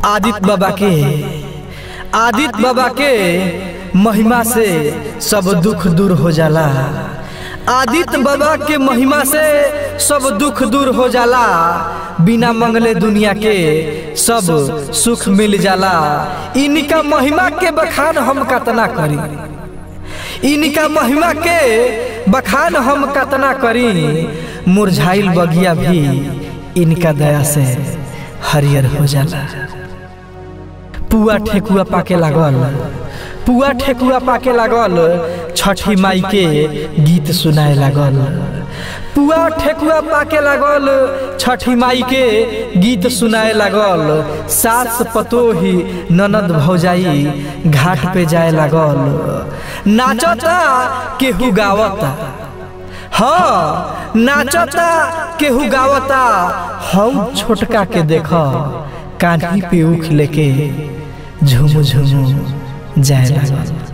आदित्य बाबा के महिमा से सब दुख दूर हो जाला। आदित्य बाबा के महिमा से सब दुख दूर हो जाला। बिना मंगले दुनिया के सब सुख मिल जाला। इनका महिमा के बखान हम कतना करी, इनका महिमा के बखान हम कतना करी। मुरझाइल बगिया भी इनका दया से हरियर हो जाला। पुआ ठेकुआ पाके लागल, पुआ ठेकुआ पाके लागल, छठी माई के गीत सुनाए लागल। पुआ ठेकुआ पाके लागल, छठी माई के गीत सुनाए लागल। सास पतोही ननद भौजाई घाट पे जाए लागल। नाचता केहू गावता, हाँ नाचता केहू गावता। हऊ छोटका के देख कान्ही पे उख लेके झुमू झुमू जाए लागल।